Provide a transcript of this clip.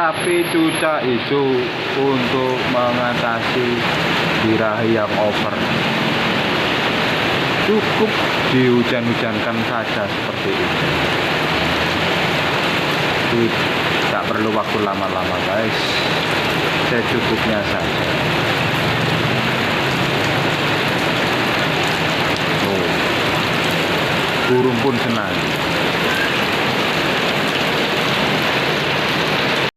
terapi cuca hijau untuk mengatasi birahi yang over. Cukup dihujan-hujankan saja seperti itu. Tidak perlu waktu lama-lama guys, secukupnya saja. Burung pun senang.